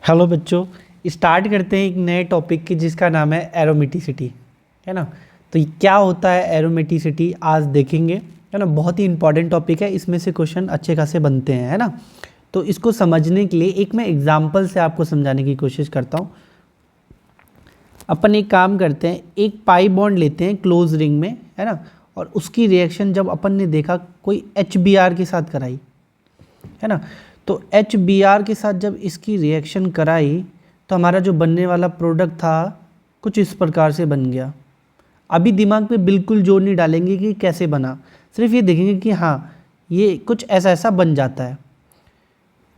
Hello बच्चों। Start करते हैं एक नए टॉपिक की जिसका नाम है एरोमेटिसिटी। है ना। तो ये क्या होता है एरोमेटिसिटी आज देखेंगे। है ना। बहुत ही इंपॉर्टेंट टॉपिक है, इसमें से क्वेश्चन अच्छे खासे बनते हैं। है ना। तो इसको समझने के लिए एक मैं एग्जांपल से आपको समझाने की कोशिश करता हूँ। अपन एक काम करते हैं, एक पाई बॉन्ड लेते हैं क्लोज रिंग में। है ना। और उसकी रिएक्शन जब अपन ने देखा कोई HBr के साथ कराई, है ना, तो HBr के साथ जब इसकी रिएक्शन कराई तो हमारा जो बनने वाला प्रोडक्ट था कुछ इस प्रकार से बन गया। अभी दिमाग पे बिल्कुल जोर नहीं डालेंगे कि कैसे बना, सिर्फ ये देखेंगे कि हाँ ये कुछ ऐसा ऐसा बन जाता है।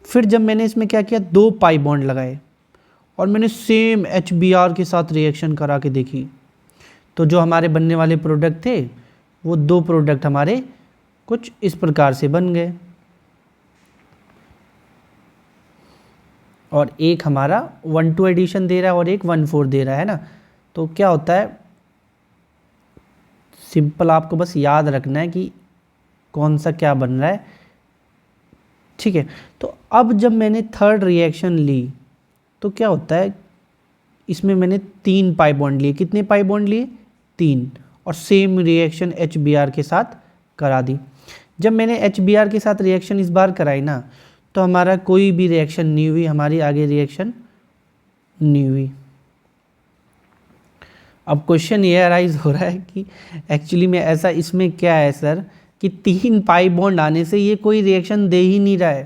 फिर जब मैंने इसमें क्या किया, दो पाई बॉन्ड लगाए और मैंने सेम HBr के साथ रिएक्शन करा के देखी, तो जो हमारे बनने वाले प्रोडक्ट थे वो दो प्रोडक्ट हमारे कुछ इस प्रकार से बन गए। और एक हमारा 1,2 एडिशन दे रहा है और एक 1,4 दे रहा है ना। तो क्या होता है, सिंपल आपको बस याद रखना है कि कौन सा क्या बन रहा है। ठीक है। तो अब जब मैंने थर्ड रिएक्शन ली तो क्या होता है, इसमें मैंने 3 पाई बॉन्ड लिए। कितने पाई बॉन्ड लिए? 3। और सेम रिएक्शन HBr के साथ करा दी। जब मैंने HBr के साथ रिएक्शन इस बार कराई ना, तो हमारा कोई भी रिएक्शन नहीं हुई, हमारी आगे रिएक्शन नहीं हुई। अब क्वेश्चन ये अराइज हो रहा है कि एक्चुअली में ऐसा इसमें क्या है सर कि 3 पाई बॉन्ड आने से ये कोई रिएक्शन दे ही नहीं रहा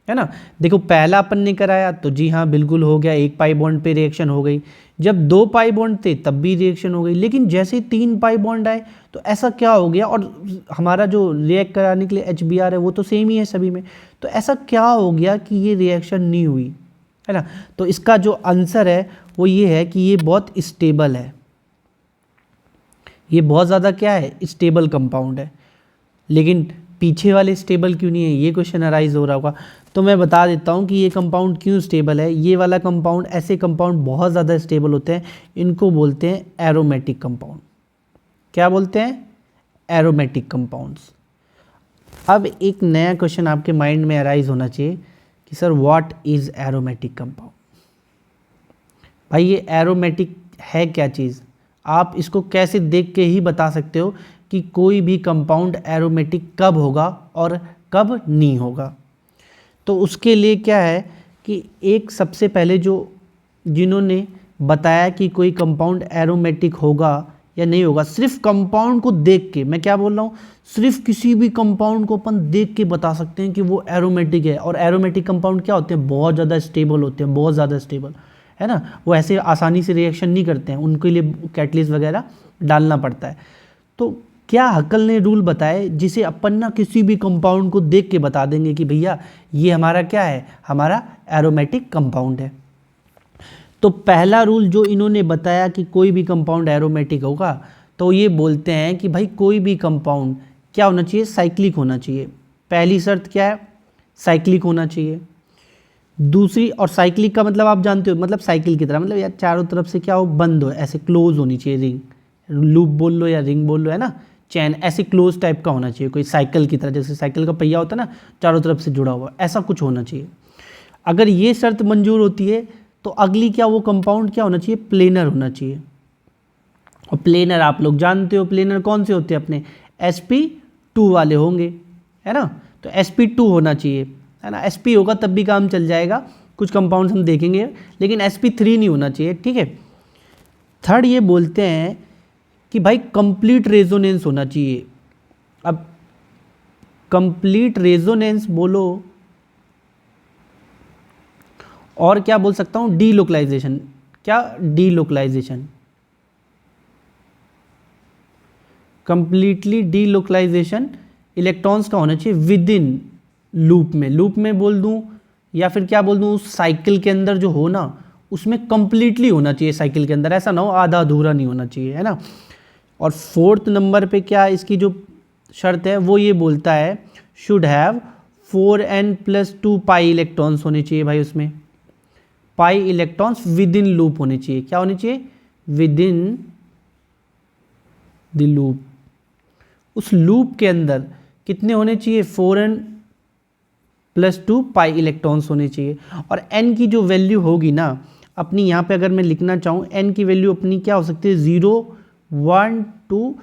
है ना। देखो पहला अपन ने कराया तो जी हाँ बिल्कुल हो गया, 1 पाई बॉन्ड पे रिएक्शन हो गई। जब 2 पाई बॉन्ड थे तब भी रिएक्शन हो गई, लेकिन जैसे 3 पाई बॉन्ड आए तो ऐसा क्या हो गया, और हमारा जो रिएक्ट कराने के लिए HBr है वो तो सेम ही है सभी में, तो ऐसा क्या हो गया कि ये रिएक्शन नहीं हुई, है ना। तो इसका जो आंसर है वो ये है कि ये बहुत स्टेबल है, ये बहुत ज़्यादा क्या है, स्टेबल कंपाउंड है। लेकिन पीछे वाले स्टेबल क्यों नहीं है, ये क्वेश्चन अराइज हो रहा होगा। तो मैं बता देता हूँ कि ये कंपाउंड क्यों स्टेबल है। ये वाला कंपाउंड, ऐसे कंपाउंड बहुत ज़्यादा स्टेबल होते हैं, इनको बोलते हैं एरोमेटिक कंपाउंड। क्या बोलते हैं? Aromatic compounds. अब एक नया क्वेश्चन आपके माइंड में अराइज होना चाहिए कि sir what is aromatic compound. भाई ये एरोमेटिक है क्या चीज़, आप इसको कैसे देख के ही बता सकते हो कि कोई भी कंपाउंड एरोमेटिक कब होगा और कब नहीं होगा। तो उसके लिए क्या है कि एक सबसे पहले जो जिन्होंने बताया कि कोई कंपाउंड एरोमेटिक होगा या नहीं होगा, सिर्फ कंपाउंड को देख के, मैं क्या बोल रहा हूँ, सिर्फ किसी भी कंपाउंड को अपन देख के बता सकते हैं कि वो एरोमेटिक है। और एरोमेटिक कंपाउंड क्या होते हैं, बहुत ज़्यादा स्टेबल होते हैं, बहुत ज़्यादा स्टेबल, है ना। वो ऐसे आसानी से रिएक्शन नहीं करते हैं, उनके लिए कैटलिस्ट वगैरह डालना पड़ता है। तो क्या हकल ने रूल बताए जिसे अपन ना किसी भी कंपाउंड को देख के बता देंगे कि भैया ये हमारा क्या है, हमारा एरोमेटिक कंपाउंड है। तो पहला रूल जो इन्होंने बताया कि कोई भी कंपाउंड एरोमेटिक होगा, तो ये बोलते हैं कि भाई कोई भी कंपाउंड क्या होना चाहिए, साइक्लिक होना चाहिए। पहली शर्त क्या है, साइक्लिक होना चाहिए। दूसरी, और साइक्लिक का मतलब आप जानते हो, मतलब साइकिल की तरह, मतलब यार चारों तरफ से क्या हो, बंद हो, ऐसे क्लोज होनी चाहिए रिंग, लूप बोल लो या रिंग बोल लो, है ना, चैन, ऐसे क्लोज टाइप का होना चाहिए, कोई साइकिल की तरह, जैसे साइकिल का पहिया होता है ना चारों तरफ से जुड़ा हुआ, ऐसा कुछ होना चाहिए। अगर ये शर्त मंजूर होती है तो अगली क्या, वो कंपाउंड क्या होना चाहिए, प्लेनर होना चाहिए। और प्लेनर आप लोग जानते हो, प्लेनर कौन से होते हैं अपने, sp2 वाले होंगे, है ना। तो sp2 होना चाहिए, है ना। sp होगा तब भी काम चल जाएगा, कुछ कंपाउंड्स हम देखेंगे, लेकिन sp3 नहीं होना चाहिए, ठीक है। थर्ड ये बोलते हैं कि भाई कंप्लीट रेजोनेंस होना चाहिए। अब कंप्लीट रेजोनेंस बोलो, और क्या बोल सकता हूँ, डीलोकलाइजेशन। क्या डीलोकलाइजेशन, कंप्लीटली डीलोकलाइजेशन इलेक्ट्रॉन्स का होना चाहिए विद इन लूप में, लूप में बोल दूं या फिर क्या बोल दूं, उस साइकिल के अंदर जो हो ना उसमें कंप्लीटली होना चाहिए, साइकिल के अंदर, ऐसा ना हो आधा अधूरा नहीं होना चाहिए, है ना। और फोर्थ नंबर पे क्या इसकी जो शर्त है वो ये बोलता है, should have 4n+2 pi electrons होने चाहिए भाई, उसमें pi electrons with in loop होने चाहिए। क्या होने चाहिए, विद इन द लूप। उस लूप के अंदर कितने होने चाहिए, 4n +2 पाई इलेक्ट्रॉन्स होने चाहिए। और n की जो वैल्यू होगी ना अपनी, यहाँ पे अगर मैं लिखना चाहूँ n की वैल्यू अपनी क्या हो सकती है, 0 1 2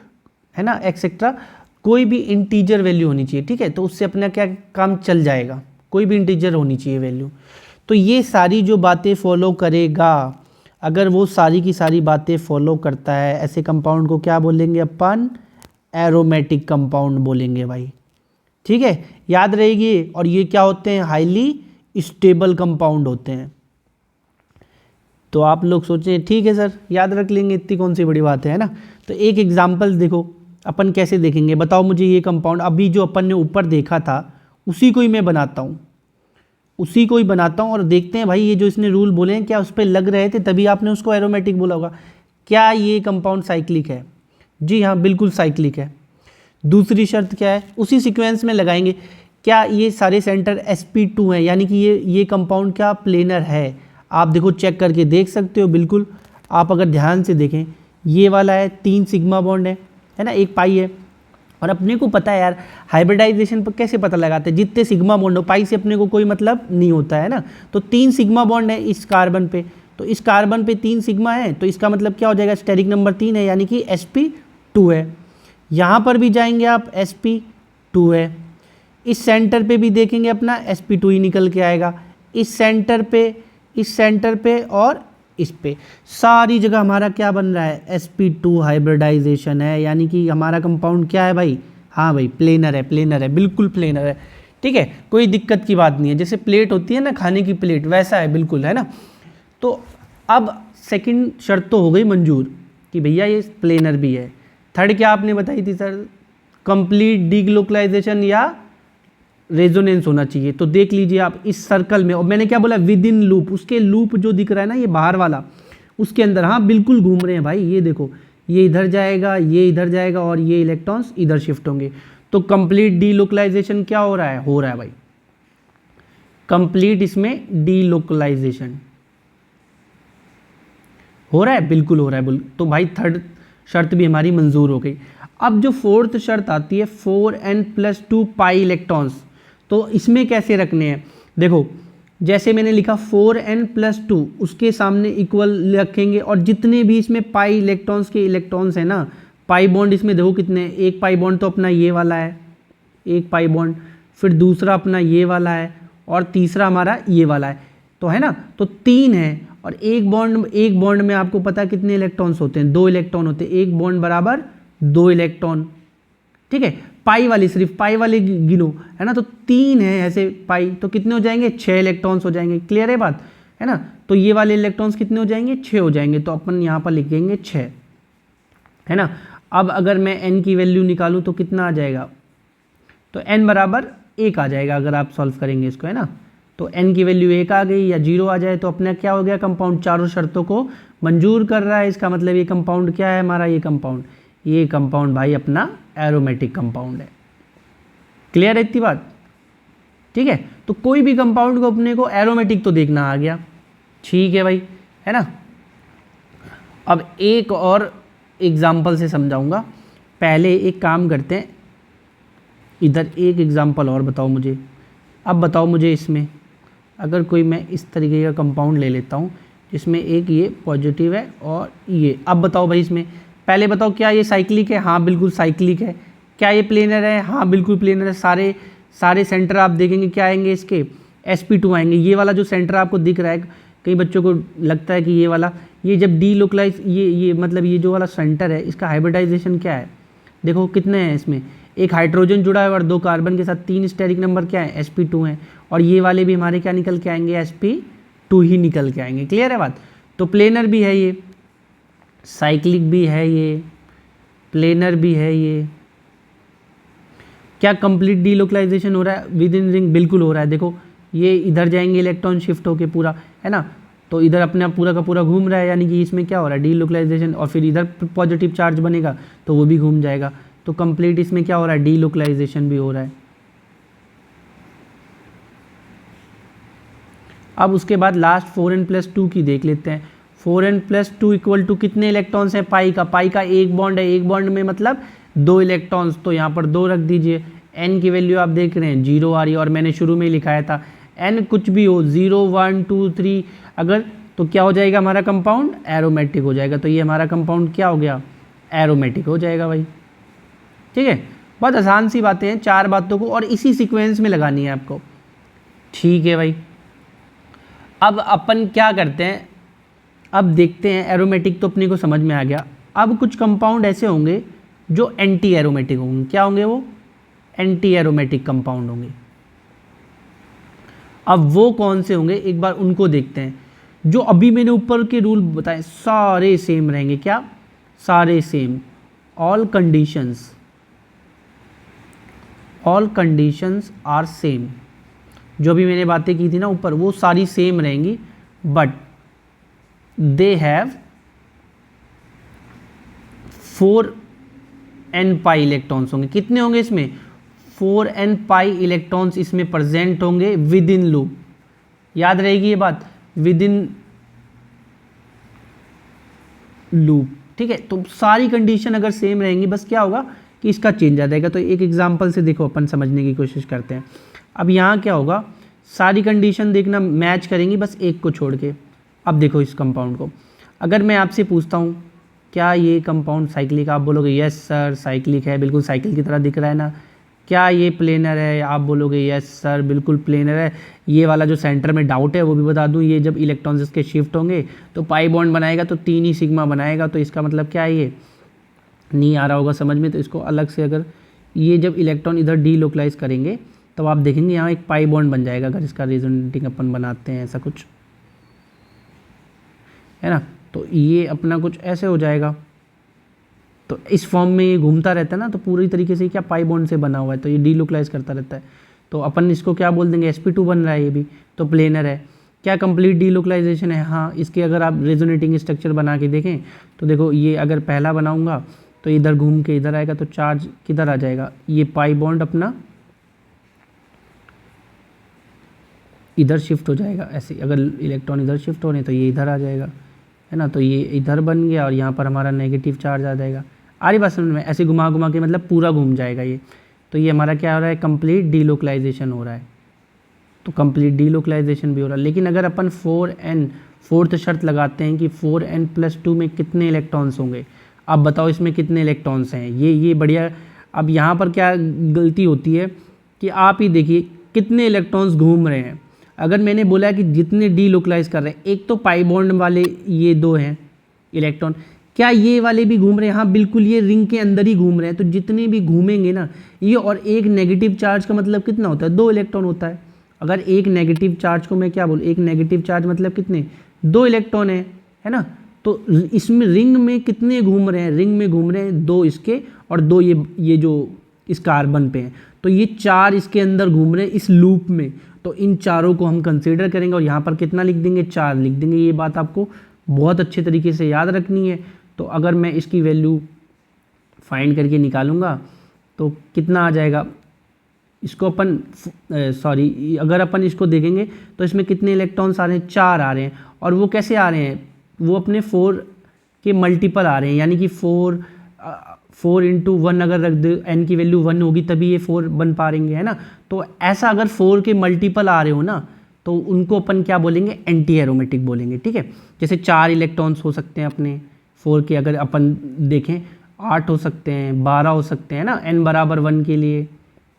है ना एक्सेट्रा, कोई भी इंटीजर वैल्यू होनी चाहिए, ठीक है। तो उससे अपना क्या काम चल जाएगा, कोई भी इंटीजर होनी चाहिए वैल्यू। तो ये सारी जो बातें फॉलो करेगा, अगर वो सारी की सारी बातें फॉलो करता है, ऐसे कंपाउंड को क्या बोलेंगे अपन, एरोमेटिक कंपाउंड बोलेंगे भाई, ठीक है, याद रहेगी। और ये क्या होते हैं, हाईली स्टेबल कंपाउंड होते हैं। तो आप लोग सोचें ठीक है सर याद रख लेंगे, इतनी कौन सी बड़ी बात है ना। तो एक एग्जाम्पल देखो अपन कैसे देखेंगे, बताओ मुझे ये कंपाउंड अभी जो अपन ने ऊपर देखा था उसी को ही मैं बनाता हूँ, उसी को ही बनाता हूँ और देखते हैं भाई ये जो इसने रूल बोले हैं क्या उस पर लग रहे थे, तभी आपने उसको एरोमेटिक बोला होगा। क्या ये कंपाउंड साइक्लिक है, जी हाँ बिल्कुल साइक्लिक है। दूसरी शर्त क्या है, उसी सीक्वेंस में लगाएंगे, क्या ये सारे सेंटर sp2 हैं, यानी कि ये कंपाउंड क्या प्लेनर है। आप देखो चेक करके देख सकते हो, बिल्कुल आप अगर ध्यान से देखें ये वाला है 3 सिग्मा बॉन्ड है ना, 1 पाई है। और अपने को पता है यार हाइब्रिडाइजेशन पर कैसे पता लगाते हैं, जितने सिग्मा बॉन्ड हो पाई से अपने को कोई मतलब नहीं होता है ना। तो 3 सिग्मा बॉन्ड है इस कार्बन पे, तो इस कार्बन पे 3 सिग्मा है, तो इसका मतलब क्या हो जाएगा, स्टेरिक नंबर 3 है यानी कि sp2 है। यहाँ पर भी जाएंगे आप sp2 है, इस सेंटर पे भी देखेंगे अपना sp2 ही निकल के आएगा, इस सेंटर पे और इस पे सारी जगह हमारा क्या बन रहा है, sp2 हाइब्रिडाइजेशन है, यानी कि हमारा कंपाउंड क्या है भाई, हाँ भाई प्लेनर है, बिल्कुल प्लेनर है, ठीक है, कोई दिक्कत की बात नहीं है। जैसे प्लेट होती है ना खाने की प्लेट, वैसा है बिल्कुल, है ना। तो अब सेकंड शर्त तो हो गई मंजूर कि भैया ये प्लेनर भी है। थर्ड क्या आपने बताई थी सर, कंप्लीट डीग्लोकलाइजेशन या रेजोनेंस होना चाहिए। तो देख लीजिए आप इस सर्कल में, और मैंने क्या बोला विद इन लूप, उसके लूप जो दिख रहा है ना ये बाहर वाला, उसके अंदर हाँ बिल्कुल घूम रहे हैं भाई, ये देखो ये इधर जाएगा, ये इधर जाएगा और ये इलेक्ट्रॉन्स इधर शिफ्ट होंगे। तो कंप्लीट डीलोकलाइजेशन क्या हो रहा है भाई, कंप्लीट इसमें डीलोकलाइजेशन हो रहा है, बिल्कुल हो रहा है। तो भाई थर्ड शर्त भी हमारी मंजूर हो गई। अब जो फोर्थ शर्त आती है 4n+2 पाई इलेक्ट्रॉन्स, तो इसमें कैसे रखने हैं, देखो जैसे मैंने लिखा 4n+2 उसके सामने इक्वल रखेंगे, और जितने भी इसमें पाई इलेक्ट्रॉन्स के इलेक्ट्रॉन्स हैं ना, पाई बॉन्ड इसमें देखो कितने हैं, एक पाई बॉन्ड तो अपना ये वाला है, एक पाई बॉन्ड, फिर दूसरा अपना ये वाला है, और तीसरा हमारा ये वाला है, तो है ना, तो 3 है। और एक बॉन्ड में आपको पता है कितने इलेक्ट्रॉन्स होते हैं, 2 इलेक्ट्रॉन होते हैं, एक बॉन्ड बराबर 2 इलेक्ट्रॉन, ठीक है। पाई वाली सिर्फ पाई वाले गिनो, है ना, तो 3 है ऐसे पाई, तो कितने हो जाएंगे, 6 इलेक्ट्रॉन्स हो जाएंगे, क्लियर है बात, है ना। तो ये वाले इलेक्ट्रॉन्स कितने हो जाएंगे, 6 हो जाएंगे, तो अपन यहाँ पर लिखेंगे 6, है ना। अब अगर मैं n की वैल्यू निकालूँ तो कितना आ जाएगा, तो n बराबर 1 आ जाएगा अगर आप सॉल्व करेंगे इसको, है ना। तो n की वैल्यू 1 आ गई या 0 आ जाए तो अपना क्या हो गया, कंपाउंड चारों शर्तों को मंजूर कर रहा है। इसका मतलब ये कंपाउंड क्या है हमारा, ये कंपाउंड भाई अपना एरोमेटिक कंपाउंड है। क्लियर है इतनी बात, ठीक है। तो कोई भी कंपाउंड को अपने को एरोमेटिक तो देखना आ गया, ठीक है भाई, है ना। अब एक और एग्जाम्पल से समझाऊंगा, पहले एक काम करते हैं, इधर एक एग्जाम्पल और बताओ मुझे। अब बताओ मुझे इसमें अगर कोई मैं इस तरीके का कंपाउंड ले लेता हूँ जिसमें एक ये पॉजिटिव है और ये, अब बताओ भाई इसमें पहले बताओ क्या ये साइक्लिक है, हाँ बिल्कुल साइक्लिक है। क्या ये प्लेनर है, हाँ बिल्कुल प्लेनर है। सारे सेंटर आप देखेंगे क्या आएंगे, इसके sp2 आएंगे। ये वाला जो सेंटर आपको दिख रहा है, कई बच्चों को लगता है कि ये वाला, ये जब डीलोकलाइज, ये मतलब ये जो वाला सेंटर है इसका हाइब्रिडाइजेशन क्या है, देखो कितने हैं इसमें, एक हाइड्रोजन जुड़ा है और 2 कार्बन के साथ 3 स्टेरिक नंबर क्या है, sp2 हैं। और ये वाले भी हमारे क्या निकल के आएंगे, sp2 ही निकल के आएंगे। क्लियर है बात। तो प्लेनर भी है ये, साइक्लिक भी है ये, प्लेनर भी है ये। क्या कंप्लीट डीलोकलाइजेशन हो रहा है विद इन रिंग, बिल्कुल हो रहा है। देखो ये इधर जाएंगे इलेक्ट्रॉन शिफ्ट होके पूरा, है ना, तो इधर अपने आप पूरा का पूरा घूम रहा है, यानी कि इसमें क्या हो रहा है डीलोकलाइजेशन। और फिर इधर पॉजिटिव चार्ज बनेगा तो वो भी घूम जाएगा, तो कंप्लीट इसमें क्या हो रहा है डीलोकलाइजेशन भी हो रहा है। अब उसके बाद लास्ट 4n+2 की देख लेते हैं। 4n+2 इक्वल टू कितने इलेक्ट्रॉन्स हैं, पाई का एक बॉन्ड है, एक बॉन्ड में मतलब 2 इलेक्ट्रॉन्स, तो यहाँ पर 2 रख दीजिए। एन की वैल्यू आप देख रहे हैं 0 आ रही है, और मैंने शुरू में ही लिखाया था एन कुछ भी हो 0 1 2 3 अगर, तो क्या हो जाएगा हमारा कंपाउंड एरोमेटिक हो जाएगा। तो ये हमारा कंपाउंड क्या हो गया, एरोमेटिक हो जाएगा भाई। ठीक है, बहुत आसान सी बातें हैं, 4 बातों को और इसी सीक्वेंस में लगानी है आपको। ठीक है भाई, अब अपन क्या करते हैं, अब देखते हैं, एरोमेटिक तो अपने को समझ में आ गया। अब कुछ कंपाउंड ऐसे होंगे जो एंटी एरोमेटिक होंगे। क्या होंगे वो, एंटी एरोमेटिक कंपाउंड होंगे। अब वो कौन से होंगे एक बार उनको देखते हैं। जो अभी मैंने ऊपर के रूल बताए सारे सेम रहेंगे, क्या सारे same, all conditions are same. जो भी मैंने बातें की थी ना ऊपर वो सारी सेम रहेंगी, but they have 4n pi electrons होंगे। कितने होंगे इसमें, 4n पाई इलेक्ट्रॉन्स इसमें प्रेजेंट होंगे विद इन लूप। याद रहेगी ये बात, विद इन लूप। ठीक है, तो सारी कंडीशन अगर सेम रहेंगी, बस क्या होगा कि इसका चेंज आ जाएगा। तो एक एग्जांपल से देखो अपन समझने की कोशिश करते हैं। अब यहाँ क्या होगा, सारी कंडीशन देखना मैच करेंगी बस एक को छोड़ के। अब देखो इस कंपाउंड को, अगर मैं आपसे पूछता हूँ क्या ये कंपाउंड साइक्लिक, आप बोलोगे यस सर साइक्लिक है, बिल्कुल साइकिल की तरह दिख रहा है ना। क्या ये प्लेनर है, आप बोलोगे यस सर बिल्कुल प्लेनर है। ये वाला जो सेंटर में डाउट है वो भी बता दूं, ये जब इलेक्ट्रॉन्स इसके शिफ्ट होंगे तो पाई बॉन्ड बनाएगा तो 3 ही सिग्मा बनाएगा। तो इसका मतलब क्या है, ये नहीं आ रहा होगा समझ में, तो इसको अलग से, अगर ये जब इलेक्ट्रॉन इधर डीलोकलाइज करेंगे तब आप देखेंगे यहाँ एक पाई बॉन्ड बन जाएगा, अगर इसका रेजोनेटिंग अपन बनाते हैं ऐसा कुछ, है ना। तो ये अपना कुछ ऐसे हो जाएगा। तो इस फॉर्म में ये घूमता रहता है ना, तो पूरी तरीके से क्या पाई बॉन्ड से बना हुआ है, तो ये डीलोकलाइज करता रहता है। तो अपन इसको क्या बोल देंगे, sp2 बन रहा है, ये भी तो प्लेनर है। क्या कंप्लीट डीलोकलाइजेशन है, हाँ। इसके अगर आप रेजोनेटिंग स्ट्रक्चर बना के देखें तो देखो, ये अगर पहला बनाऊंगा तो इधर घूम के इधर आएगा, तो चार्ज किधर आ जाएगा, ये पाई बॉन्ड अपना इधर शिफ्ट हो जाएगा। ऐसे अगर इलेक्ट्रॉन इधर शिफ्ट हो रहे हैं तो ये इधर आ जाएगा, है ना। तो ये इधर बन गया और यहाँ पर हमारा नेगेटिव चार्ज आ जाएगा। आ रही बात समझ में, ऐसे घुमा घुमा के मतलब पूरा घूम जाएगा ये। तो ये हमारा क्या हो रहा है, कंप्लीट डीलोकलाइजेशन हो रहा है। तो कंप्लीट डीलोकलाइजेशन भी हो रहा है। लेकिन अगर अपन 4n फोर्थ शर्त लगाते हैं कि 4n+2 में कितने इलेक्ट्रॉन्स होंगे, अब बताओ इसमें कितने इलेक्ट्रॉन्स हैं, ये बढ़िया। अब यहाँ पर क्या गलती होती है कि आप ही देखिए कितने इलेक्ट्रॉन्स घूम रहे हैं। अगर मैंने बोला कि जितने डीलोकलाइज कर रहे हैं, एक तो पाई बॉन्ड वाले ये 2 हैं इलेक्ट्रॉन, क्या ये वाले भी घूम रहे हैं, हाँ बिल्कुल, ये रिंग के अंदर ही घूम रहे हैं। तो जितने भी घूमेंगे ना ये, और एक नेगेटिव चार्ज का मतलब कितना होता है, 2 इलेक्ट्रॉन होता है। अगर एक नेगेटिव चार्ज को मैं क्या बोलूँ, एक नेगेटिव चार्ज मतलब कितने, 2 इलेक्ट्रॉन है ना। तो इसमें रिंग में कितने घूम रहे हैं, रिंग में घूम रहे हैं 2 इसके और 2 ये जो इस कार्बन पे हैं। तो ये 4 इसके अंदर घूम रहे हैं इस लूप में। तो इन चारों को हम कंसीडर करेंगे और यहाँ पर कितना लिख देंगे, 4 लिख देंगे। ये बात आपको बहुत अच्छे तरीके से याद रखनी है। तो अगर मैं इसकी वैल्यू फाइंड करके निकालूंगा तो कितना आ जाएगा, इसको अपन अगर अपन इसको देखेंगे तो इसमें कितने इलेक्ट्रॉन्स आ रहे हैं, 4 आ रहे हैं। और वो कैसे आ रहे हैं, वो अपने 4 के मल्टीपल आ रहे हैं, यानी कि 4 इंटू 1 अगर रख दे, n की वैल्यू 1 होगी तभी ये 4 बन पा रहेंगे, है ना। तो ऐसा अगर 4 के मल्टीपल आ रहे हो ना तो उनको अपन क्या बोलेंगे, एंटी एरोमेटिक बोलेंगे। ठीक है, जैसे 4 इलेक्ट्रॉन्स हो सकते हैं अपने 4 के, अगर अपन देखें 8 हो सकते हैं, 12 हो सकते हैं ना, n बराबर 1 के लिए,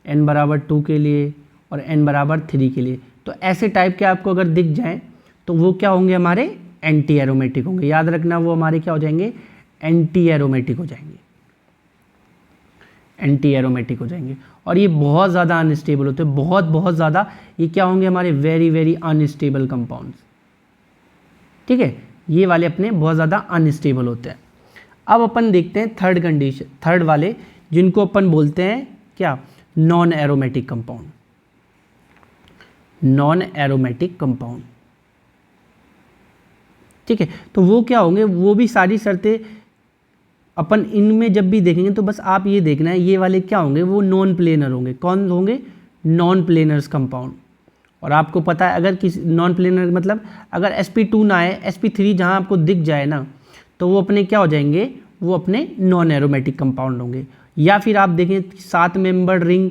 n बराबर 2 के लिए और n बराबर 3 के लिए। तो ऐसे टाइप के आपको अगर दिख जाएँ तो वो क्या होंगे, हमारे एंटी एरोमेटिक होंगे। याद रखना वो हमारे क्या हो जाएंगे, एंटी एरोमेटिक हो जाएंगे, एंटी एरोमेटिक हो जाएंगे। और ये बहुत ज़्यादा अनस्टेबल होते हैं, बहुत ज़्यादा। ये क्या होंगे, हमारे वेरी अनस्टेबल कंपाउंड्स। ठीक है, ये वाले अपने बहुत ज़्यादा अनस्टेबल होते हैं। अब अपन देखते हैं थर्ड कंडीशन, थर्ड वाले जिनको अपन बोलते हैं क्या, non aromatic compound. Non aromatic compound, ठीक है। तो वो क्या होंगे, वो भी सारी शर्तें अपन इनमें जब भी देखेंगे तो बस आप ये देखना है, ये वाले क्या होंगे, वो नॉन प्लेनर होंगे। कौन होंगे, नॉन प्लेनर्स कंपाउंड। और आपको पता है अगर किसी नॉन प्लेनर मतलब अगर sp2 ना आए, sp3 जहाँ आपको दिख जाए ना, तो वो अपने क्या हो जाएंगे, वो अपने नॉन एरोमेटिक कंपाउंड होंगे। या फिर आप देखें 7 मेंबर्ड रिंग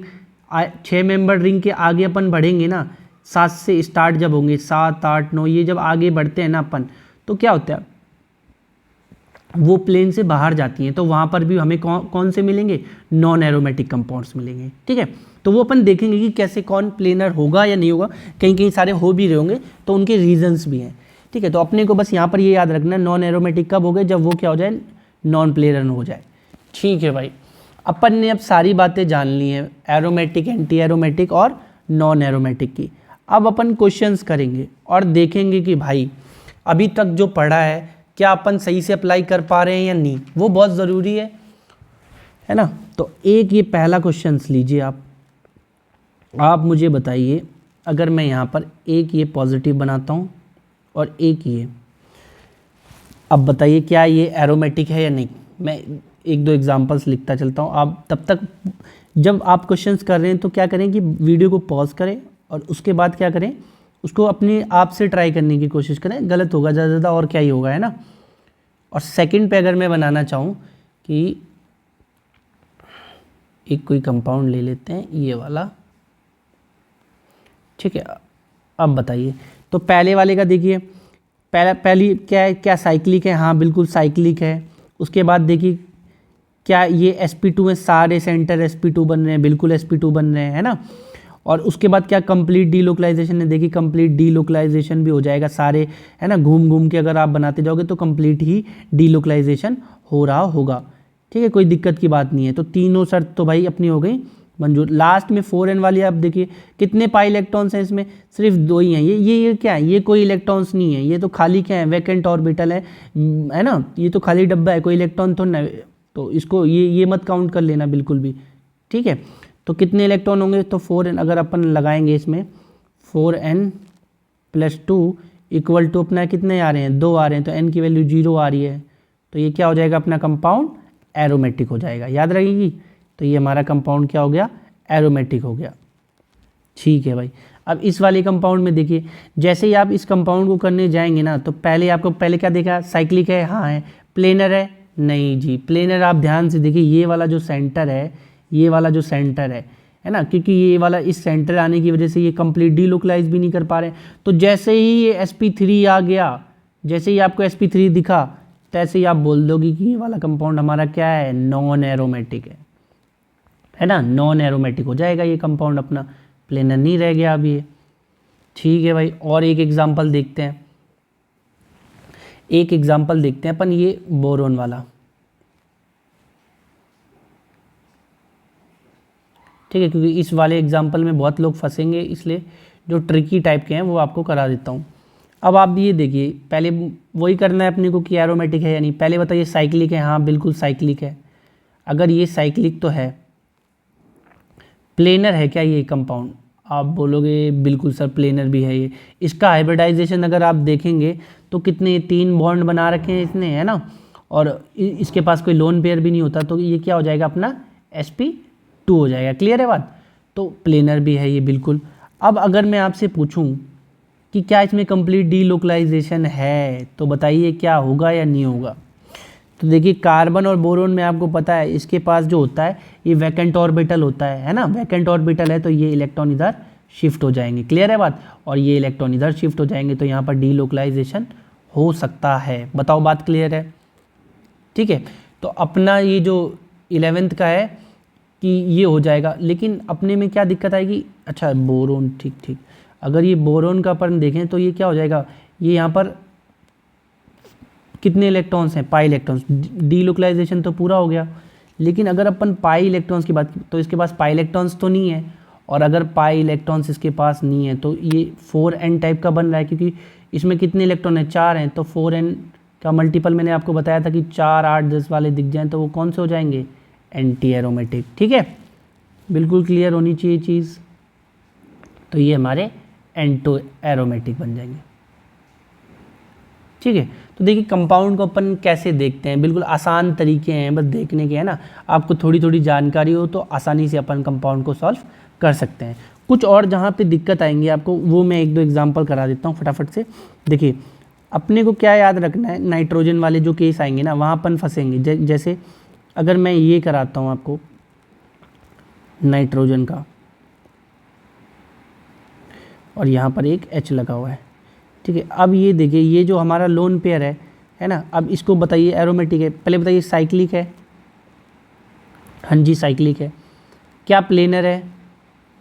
6 मेंबर रिंग के आगे अपन बढ़ेंगे ना, 7 से स्टार्ट जब होंगे, 7 8 9, ये जब आगे बढ़ते हैं ना अपन, तो क्या होता है, वो प्लेन से बाहर जाती हैं, तो वहाँ पर भी हमें कौन से मिलेंगे, नॉन एरोमेटिक कंपाउंड्स मिलेंगे। ठीक है, तो वो अपन देखेंगे कि कैसे कौन प्लेनर होगा या नहीं होगा, कहीं कहीं सारे हो भी रहे होंगे तो उनके रीजंस भी हैं। ठीक है, तो अपने को बस यहाँ पर ये याद रखना है, नॉन एरोमेटिक कब हो गए, जब वो क्या हो जाए, नॉन प्लेनर हो जाए। ठीक है भाई, अपन ने अब सारी बातें जान ली हैं एरोमेटिक, एंटी एरोमेटिक और नॉन एरोमेटिक की। अब अपन क्वेश्चंस करेंगे और देखेंगे कि भाई अभी तक जो पढ़ा है क्या अपन सही से अप्लाई कर पा रहे हैं या नहीं, वो बहुत ज़रूरी है ना। तो एक ये पहला क्वेश्चन लीजिए आप मुझे बताइए, अगर मैं यहाँ पर एक ये पॉजिटिव बनाता हूँ और एक ये, अब बताइए क्या ये एरोमेटिक है या नहीं। मैं एक दो एग्जांपल्स लिखता चलता हूँ, आप तब तक जब आप क्वेश्चंस कर रहे हैं तो क्या करें कि वीडियो को पॉज करें और उसके बाद क्या करें, उसको अपने आप से ट्राई करने की कोशिश करें, गलत होगा ज़्यादा और क्या ही होगा, है ना। और सेकंड पे अगर मैं बनाना चाहूँ कि एक कोई कंपाउंड ले लेते हैं ये वाला, ठीक है। अब बताइए, तो पहले वाले का देखिए, पहली क्या है, क्या साइक्लिक है, हाँ बिल्कुल साइक्लिक है। उसके बाद देखिए क्या ये sp2 में सारे सेंटर sp2 बन रहे हैं, बिल्कुल sp2 बन रहे हैं, है ना। और उसके बाद क्या कंप्लीट डीलोकलाइजेशन है, देखिए कंप्लीट डीलोकलाइजेशन भी हो जाएगा सारे, है ना। घूम घूम के अगर आप बनाते जाओगे तो कंप्लीट ही डीलोकलाइजेशन हो रहा होगा। ठीक है, कोई दिक्कत की बात नहीं है। तो तीनों शर्त तो भाई अपनी हो गई मंजूर। लास्ट में 4n वाली आप देखिए कितने पाई इलेक्ट्रॉन्स हैं इसमें, सिर्फ 2 ही हैं। ये क्या है, ये कोई इलेक्ट्रॉन्स नहीं है, ये तो खाली क्या है, वैकेंट ऑर्बिटल है ना। ये तो खाली डब्बा है, कोई इलेक्ट्रॉन तो नहीं, तो इसको ये मत काउंट कर लेना बिल्कुल भी। ठीक है, तो कितने इलेक्ट्रॉन होंगे, तो 4n अगर अपन लगाएंगे इसमें 4n+2 इक्वल टू अपना कितने आ रहे हैं, 2 आ रहे हैं, तो n की वैल्यू 0 आ रही है, तो ये क्या हो जाएगा, अपना कंपाउंड एरोमेटिक हो जाएगा, याद रखेगी। तो ये हमारा कंपाउंड क्या हो गया, एरोमेटिक हो गया। ठीक है भाई, अब इस वाले कंपाउंड में देखिए, जैसे ही आप इस कंपाउंड को करने जाएंगे ना, तो पहले क्या देखा, साइक्लिक है, हाँ है। प्लेनर है, नहीं जी। प्लेनर आप ध्यान से देखिए, ये वाला जो सेंटर है, ये वाला जो सेंटर है ना, क्योंकि ये वाला इस सेंटर आने की वजह से ये कंप्लीट डीलोकलाइज भी नहीं कर पा रहे। तो जैसे ही ये sp3 आ गया, जैसे ही आपको sp3 दिखा, तैसे ही आप बोल दोगे कि ये वाला कंपाउंड हमारा क्या है, नॉन एरोमेटिक है ना। नॉन एरोमेटिक हो जाएगा ये कंपाउंड अपना, प्लेनर नहीं रह गया अभी ये। ठीक है भाई, और एक एग्जांपल देखते हैं, अपन ये बोरोन वाला। ठीक है, क्योंकि इस वाले एग्जांपल में बहुत लोग फंसेंगे, इसलिए जो ट्रिकी टाइप के हैं वो आपको करा देता हूँ। अब आप ये देखिए, पहले वही करना है अपने को कि एरोमेटिक है या नहीं। पहले बताइए साइक्लिक है, हाँ बिल्कुल साइक्लिक है। अगर ये साइक्लिक तो है, प्लेनर है क्या ये कंपाउंड, आप बोलोगे बिल्कुल सर प्लेनर भी है ये। इसका हाइब्रिडाइजेशन अगर आप देखेंगे तो कितने 3 बॉन्ड बना रखे हैं इसने, है ना। और इसके पास कोई लोन पेयर भी नहीं होता, तो ये क्या हो जाएगा, अपना sp2 हो जाएगा। क्लियर है बात, तो प्लेनर भी है ये बिल्कुल। अब अगर मैं आपसे पूछूं कि क्या इसमें कंप्लीट डीलोकलाइजेशन है, तो बताइए क्या होगा या नहीं होगा। तो देखिए कार्बन और बोरोन में आपको पता है इसके पास जो होता है ये वैकेंट ऑर्बिटल होता है ना। वैकेंट ऑर्बिटल है तो ये इलेक्ट्रॉन इधर शिफ्ट हो जाएंगे, क्लियर है बात। और ये इलेक्ट्रॉन इधर शिफ्ट हो जाएंगे, तो यहाँ पर डीलोकलाइजेशन हो सकता है। बताओ बात क्लियर है। ठीक है, तो अपना ये जो 11th का है कि ये हो जाएगा, लेकिन अपने में क्या दिक्कत आएगी, अच्छा बोरोन, ठीक। अगर ये बोरोन का अपन देखें तो ये क्या हो जाएगा, ये यहाँ पर कितने इलेक्ट्रॉन्स हैं, पाई इलेक्ट्रॉन्स। डीलोकलाइजेशन तो पूरा हो गया, लेकिन अगर अपन पाई इलेक्ट्रॉन्स की बात, तो इसके पास पाई इलेक्ट्रॉन्स तो नहीं है। और अगर पाई इलेक्ट्रॉन्स इसके पास नहीं है तो ये 4n टाइप का बन रहा है, क्योंकि इसमें कितने इलेक्ट्रॉन हैं, 4 हैं। तो 4n का मल्टीपल मैंने आपको बताया था कि 4 8 10 वाले दिख जाएँ तो वो कौन से हो जाएंगे, एंटी एरोमेटिक। ठीक है, बिल्कुल क्लियर होनी चाहिए चीज़। तो ये हमारे एंटी एरोमेटिक बन जाएंगे। ठीक है, तो देखिए कंपाउंड को अपन कैसे देखते हैं, बिल्कुल आसान तरीके हैं बस देखने के, है ना। आपको थोड़ी थोड़ी जानकारी हो तो आसानी से अपन कंपाउंड को सॉल्व कर सकते हैं। कुछ और जहाँ पे दिक्कत आएंगी आपको, वो मैं 1 2 एग्जांपल करा देता हूँ फटाफट से। देखिए अपने को क्या याद रखना है, नाइट्रोजन वाले जो केस आएंगे ना, वहाँ अपन फंसेंगे। जैसे अगर मैं ये कराता हूँ आपको नाइट्रोजन का, और यहाँ पर एक H लगा हुआ है, ठीक है। अब ये देखिए, ये जो हमारा लोन पेयर है ना, अब इसको बताइए एरोमेटिक है, पहले बताइए साइक्लिक है, हाँ जी साइक्लिक है। क्या प्लेनर है,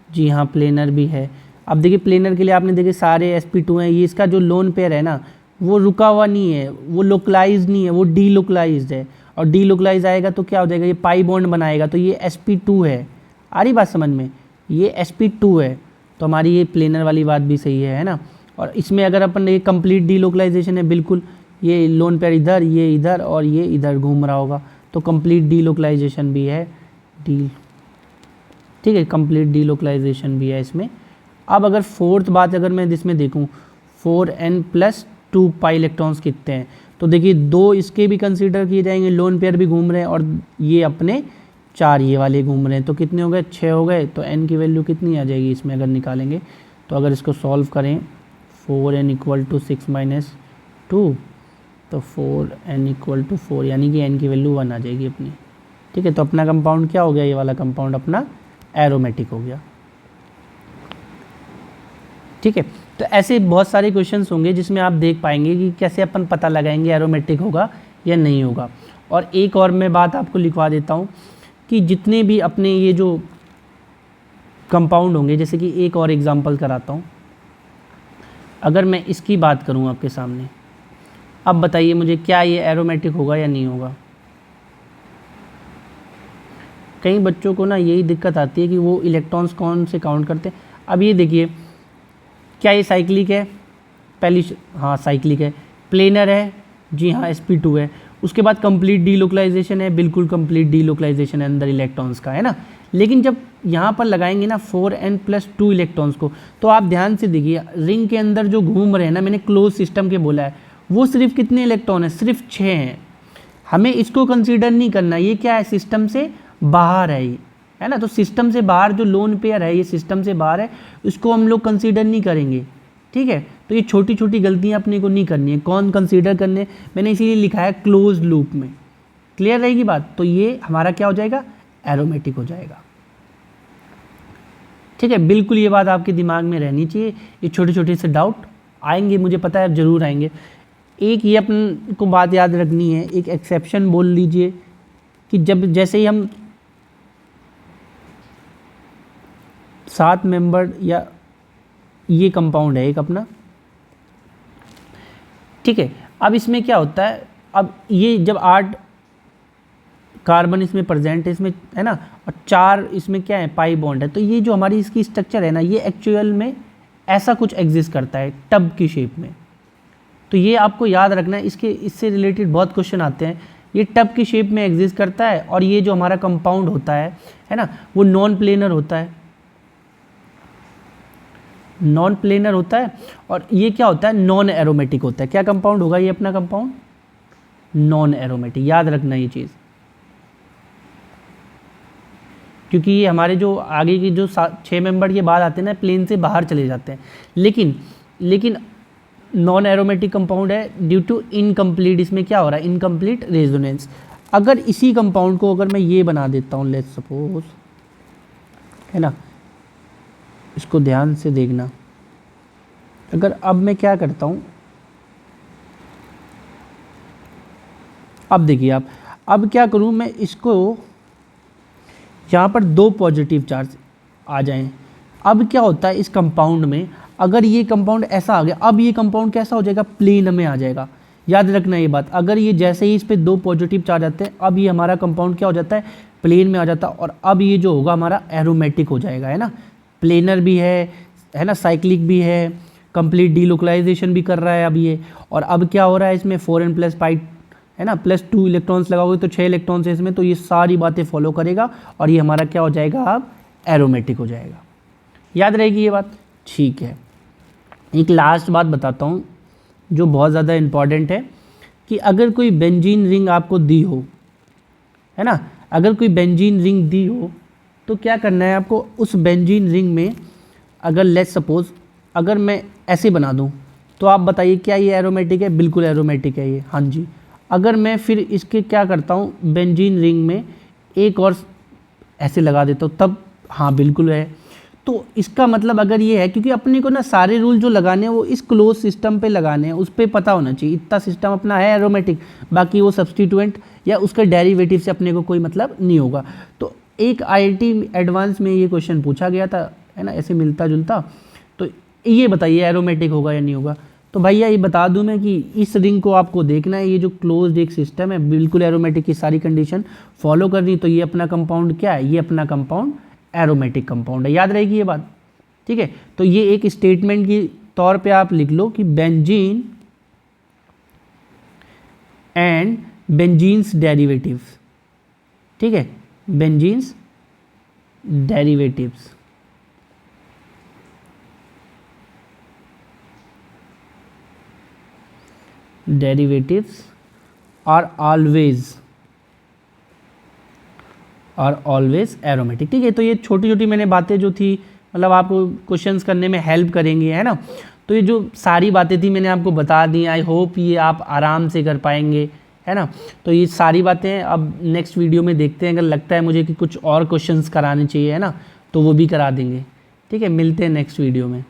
जी हाँ प्लेनर भी है। अब देखिए प्लेनर के लिए आपने देखिए सारे sp2 हैं, ये इसका जो लोन पेयर है ना वो रुका हुआ नहीं है, वो लोकलाइज नहीं है, वो डी लोकलाइज है, और डी लोकलाइज आएगा तो क्या हो जाएगा, ये पाई बॉन्ड बनाएगा, तो ये sp2 है। आ रही बात समझ में, ये sp2 है, तो हमारी ये प्लेनर वाली बात भी सही है ना। और इसमें अगर अपन ये कंप्लीट डी लोकलाइजेशन है, बिल्कुल ये लोन पेयर इधर, ये इधर और ये इधर घूम रहा होगा, तो कंप्लीट डी लोकलाइजेशन भी है, डी, ठीक है, कंप्लीट डी लोकलाइजेशन भी है इसमें। अब अगर फोर्थ बात अगर मैं इसमें देखूँ 4n+2 पाई इलेक्ट्रॉन्स कितने हैं, तो देखिए 2 इसके भी कंसीडर किए जाएंगे, लोन पेयर भी घूम रहे हैं, और ये अपने 4 ये वाले घूम रहे हैं, तो कितने हो गए, 6 हो गए। तो n की वैल्यू कितनी आ जाएगी इसमें अगर निकालेंगे, तो अगर इसको सॉल्व करें 4n = 6 - 2, तो 4n = 4, यानी कि n की वैल्यू 1 आ जाएगी अपनी, ठीक है। तो अपना कंपाउंड क्या हो गया, ये वाला कंपाउंड अपना एरोमेटिक हो गया, ठीक है। तो ऐसे बहुत सारे क्वेश्चंस होंगे जिसमें आप देख पाएंगे कि कैसे अपन पता लगाएंगे एरोमेटिक होगा या नहीं होगा। और एक और मैं बात आपको लिखवा देता हूँ कि जितने भी अपने ये जो कंपाउंड होंगे, जैसे कि एक और एग्जांपल कराता हूँ, अगर मैं इसकी बात करूँ आपके सामने, अब बताइए मुझे क्या ये एरोमेटिक होगा या नहीं होगा। कई बच्चों को ना यही दिक्कत आती है कि वो इलेक्ट्रॉन्स कौन से काउंट करते हैं। अब ये देखिए, क्या ये साइक्लिक है, पहली हाँ साइक्लिक है। प्लेनर है, जी हाँ sp2 है। उसके बाद कंप्लीट डीलोकलाइजेशन है, बिल्कुल कंप्लीट डीलोकलाइजेशन है अंदर इलेक्ट्रॉन्स का, है ना। लेकिन जब यहाँ पर लगाएंगे ना 4n+2 इलेक्ट्रॉन्स को, तो आप ध्यान से देखिए रिंग के अंदर जो घूम रहे हैं ना, मैंने क्लोज सिस्टम के बोला है, वो सिर्फ कितने इलेक्ट्रॉन है, सिर्फ 6 हैं। हमें इसको कंसीडर नहीं करना, ये क्या है, सिस्टम से बाहर है, ये है ना। तो सिस्टम से बाहर जो लोन पेयर है, ये सिस्टम से बाहर है, इसको हम लोग कंसीडर नहीं करेंगे, ठीक है। तो ये छोटी छोटी गलतियां अपने को नहीं करनी है। कौन कंसीडर करने, मैंने इसीलिए लिखा है क्लोज लूप में, क्लियर रहेगी बात। तो ये हमारा क्या हो जाएगा, एरोमेटिक हो जाएगा, ठीक है। बिल्कुल ये बात आपके दिमाग में रहनी चाहिए। ये छोटे छोटे से डाउट आएंगे, मुझे पता है ज़रूर आएंगे। एक ये अपन को बात याद रखनी है, एक एक्सेप्शन बोल लीजिए कि जब जैसे ही हम 7 मेंबर या ये कंपाउंड है एक अपना, ठीक है। अब इसमें क्या होता है, अब ये जब 8 कार्बन इसमें प्रेजेंट है, इसमें है ना, और 4 इसमें क्या है, पाई बॉन्ड है, तो ये जो हमारी इसकी स्ट्रक्चर है ना, ये एक्चुअल में ऐसा कुछ एग्जिस्ट करता है टब की शेप में। तो ये आपको याद रखना है, इससे रिलेटेड बहुत क्वेश्चन आते हैं। ये टब की शेप में एग्जिस्ट करता है, और ये जो हमारा कंपाउंड होता है ना, वो नॉन प्लेनर होता है, नॉन प्लेनर होता है। और ये क्या होता है, नॉन एरोमेटिक होता है। क्या कंपाउंड होगा ये अपना कंपाउंड, नॉन एरोमेटिक, याद रखना ये चीज़, क्योंकि ये हमारे जो आगे की जो 6 मेंबर के बाद आते हैं ना, प्लेन से बाहर चले जाते हैं। लेकिन नॉन एरोमेटिक कंपाउंड है ड्यू टू इनकम्प्लीट, इसमें क्या हो रहा है, इनकम्प्लीट रेजोनेंस। अगर इसी कंपाउंड को अगर मैं ये बना देता हूँ, लेट्स सपोज, है ना, इसको ध्यान से देखना, अगर अब मैं क्या करता हूँ, अब देखिए आप, अब क्या करूँ मैं, इसको यहाँ पर 2 पॉजिटिव चार्ज आ जाएं। अब क्या होता है इस कंपाउंड में, अगर ये कंपाउंड ऐसा आ गया, अब ये कंपाउंड कैसा हो जाएगा, प्लेन में आ जाएगा। याद रखना ये बात, अगर ये जैसे ही इस पर 2 पॉजिटिव चार्ज आते हैं, अब ये हमारा कंपाउंड क्या हो जाता है, प्लेन में आ जाता है, और अब ये जो होगा हमारा एरोमेटिक हो जाएगा, है ना। प्लेनर भी है ना, साइक्लिक भी है, कंप्लीट डीलोकलाइजेशन भी कर रहा है अब ये। और अब क्या हो रहा है इसमें 4n+5 है ना, +2 इलेक्ट्रॉन्स लगाओगे तो 6 इलेक्ट्रॉन्स है इसमें, तो ये सारी बातें फॉलो करेगा, और ये हमारा क्या हो जाएगा, अब एरोमेटिक हो जाएगा। याद रहेगी ये बात, ठीक है। एक लास्ट बात बताता हूँ जो बहुत ज़्यादा इम्पॉर्टेंट है, कि अगर कोई बेंजीन रिंग आपको दी हो, है ना, अगर कोई बेंजीन रिंग दी हो, तो क्या करना है आपको, उस बेंजीन रिंग में अगर लेट्स सपोज अगर मैं ऐसे बना दूं, तो आप बताइए क्या ये एरोमेटिक है, बिल्कुल एरोमेटिक है ये, हाँ जी। अगर मैं फिर इसके क्या करता हूँ, बेंजीन रिंग में एक और ऐसे लगा देता हूँ, तब हाँ बिल्कुल है। तो इसका मतलब अगर ये है, क्योंकि अपने को ना सारे रूल जो लगाने हैं वो इस क्लोज सिस्टम पे लगाने हैं, उस पर पता होना चाहिए इतना सिस्टम अपना है एरोमेटिक, बाकी वो सब्सटीट्यूएंट या उसका डेरिवेटिव से अपने को कोई मतलब नहीं होगा। तो एक आईआईटी एडवांस में ये क्वेश्चन पूछा गया था, है ना, ऐसे मिलता जुलता। तो ये बताइए एरोमेटिक होगा या नहीं होगा। तो भैया ये बता दूं मैं कि इस रिंग को आपको देखना है, ये जो क्लोज्ड एक सिस्टम है बिल्कुल एरोमेटिक की सारी कंडीशन फॉलो करनी, तो ये अपना कंपाउंड क्या है, ये अपना कंपाउंड एरोमेटिक कंपाउंड है, याद रहेगी ये बात, ठीक है। तो ये एक स्टेटमेंट की तौर पे आप लिख लो कि बेंजीन एंड बेंजीन्स डेरिवेटिव्स, ठीक है, benzenes derivatives are always aromatic, ठीक है। तो ये छोटी छोटी मैंने बातें जो थी मतलब आपको क्वेश्चंस करने में हेल्प करेंगी, है ना। तो ये जो सारी बातें थी मैंने आपको बता दी, आई होप ये आप आराम से कर पाएंगे, है ना। तो ये सारी बातें अब नेक्स्ट वीडियो में देखते हैं, अगर लगता है मुझे कि कुछ और क्वेश्चंस कराने चाहिए, है ना, तो वो भी करा देंगे, ठीक है। मिलते हैं नेक्स्ट वीडियो में।